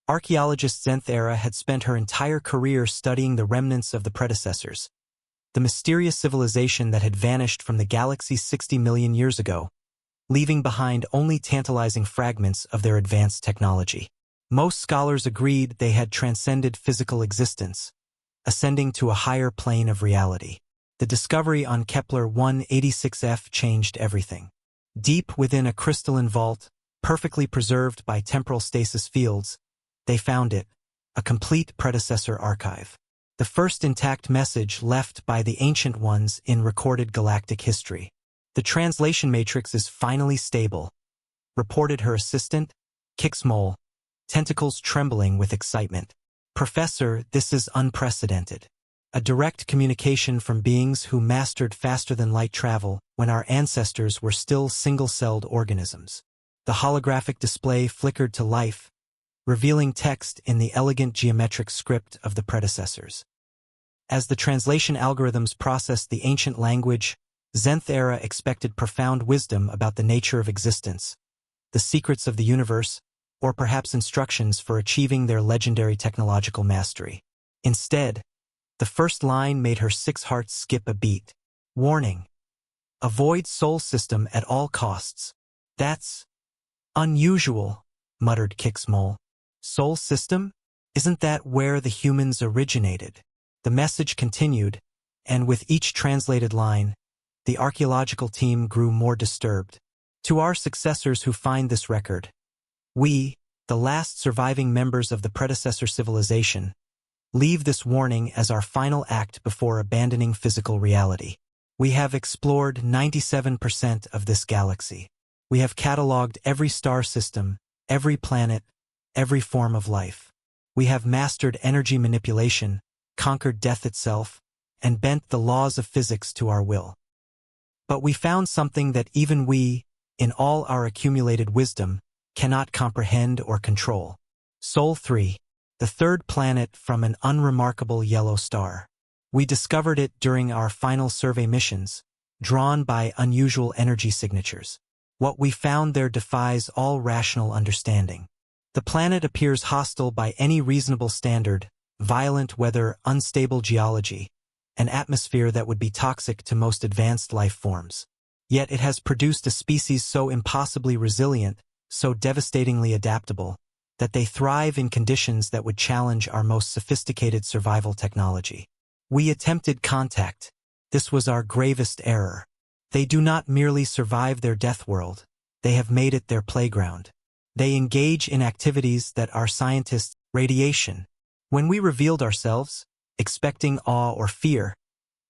Archaeologist Zenthera had spent her entire career studying the remnants of the predecessors, the mysterious civilization that had vanished from the galaxy 60 million years ago, leaving behind only tantalizing fragments of their advanced technology. Most scholars agreed they had transcended physical existence, ascending to a higher plane of reality. The discovery on Kepler 186f changed everything. Deep within a crystalline vault, perfectly preserved by temporal stasis fields, they found it, a complete predecessor archive. The first intact message left by the Ancient Ones in recorded galactic history. The translation matrix is finally stable, reported her assistant, Kixmole, tentacles trembling with excitement. Professor, this is unprecedented. A direct communication from beings who mastered faster-than-light travel when our ancestors were still single-celled organisms. The holographic display flickered to life, revealing text in the elegant geometric script of the predecessors. As the translation algorithms processed the ancient language, Zenthera expected profound wisdom about the nature of existence, the secrets of the universe, or perhaps instructions for achieving their legendary technological mastery. Instead, the first line made her six hearts skip a beat. Warning. Avoid Sol system at all costs. That's unusual, muttered Kixmole. Sol system? Isn't that where the humans originated? The message continued, and with each translated line, the archaeological team grew more disturbed. To our successors who find this record, we, the last surviving members of the predecessor civilization, leave this warning as our final act before abandoning physical reality. We have explored 97% of this galaxy. We have cataloged every star system, every planet, every form of life. We have mastered energy manipulation, conquered death itself, and bent the laws of physics to our will. But we found something that even we, in all our accumulated wisdom, cannot comprehend or control. Sol 3, the third planet from an unremarkable yellow star. We discovered it during our final survey missions, drawn by unusual energy signatures. What we found there defies all rational understanding. The planet appears hostile by any reasonable standard, violent weather, unstable geology, an atmosphere that would be toxic to most advanced life forms. Yet it has produced a species so impossibly resilient, so devastatingly adaptable, that they thrive in conditions that would challenge our most sophisticated survival technology. We attempted contact. This was our gravest error. They do not merely survive their death world, they have made it their playground. They engage in activities that our scientists radiation. When we revealed ourselves, expecting awe or fear,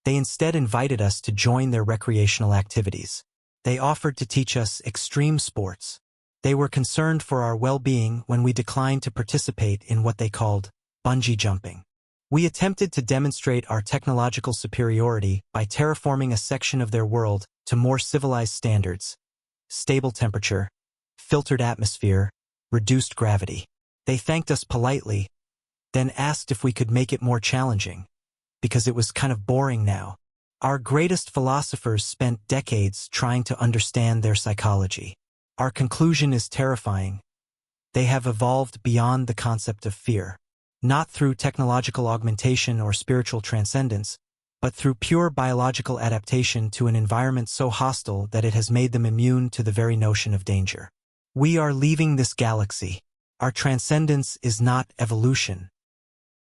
they instead invited us to join their recreational activities. They offered to teach us extreme sports. They were concerned for our well-being when we declined to participate in what they called bungee jumping. We attempted to demonstrate our technological superiority by terraforming a section of their world to more civilized standards: stable temperature, filtered atmosphere, reduced gravity. They thanked us politely, then asked if we could make it more challenging, because it was kind of boring now. Our greatest philosophers spent decades trying to understand their psychology. Our conclusion is terrifying. They have evolved beyond the concept of fear, not through technological augmentation or spiritual transcendence, but through pure biological adaptation to an environment so hostile that it has made them immune to the very notion of danger. We are leaving this galaxy. Our transcendence is not evolution.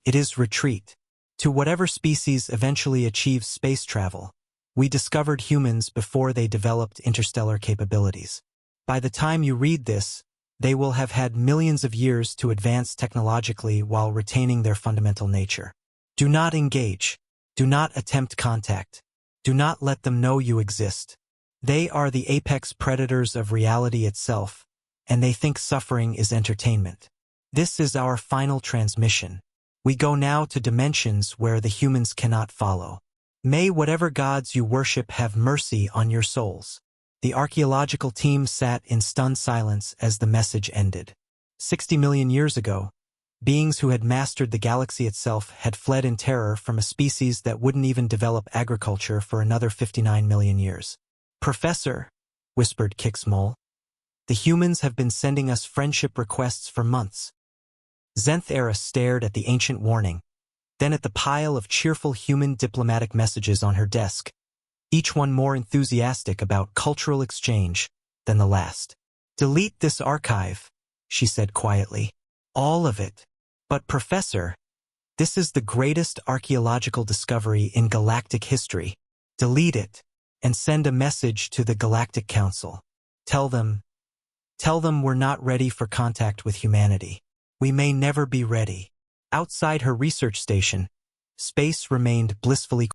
It is retreat. To whatever species eventually achieves space travel, we discovered humans before they developed interstellar capabilities. By the time you read this, they will have had millions of years to advance technologically while retaining their fundamental nature. Do not engage. Do not attempt contact. Do not let them know you exist. They are the apex predators of reality itself, and they think suffering is entertainment. This is our final transmission. We go now to dimensions where the humans cannot follow. May whatever gods you worship have mercy on your souls. The archaeological team sat in stunned silence as the message ended. 60 million years ago, beings who had mastered the galaxy itself had fled in terror from a species that wouldn't even develop agriculture for another 59 million years. "Professor," whispered Kixmole, "the humans have been sending us friendship requests for months. Zenthera stared at the ancient warning, then at the pile of cheerful human diplomatic messages on her desk, each one more enthusiastic about cultural exchange than the last. "Delete this archive," she said quietly. "All of it." "But Professor, this is the greatest archaeological discovery in galactic history." "Delete it, and send a message to the Galactic Council. Tell them we're not ready for contact with humanity. We may never be ready." Outside her research station, space remained blissfully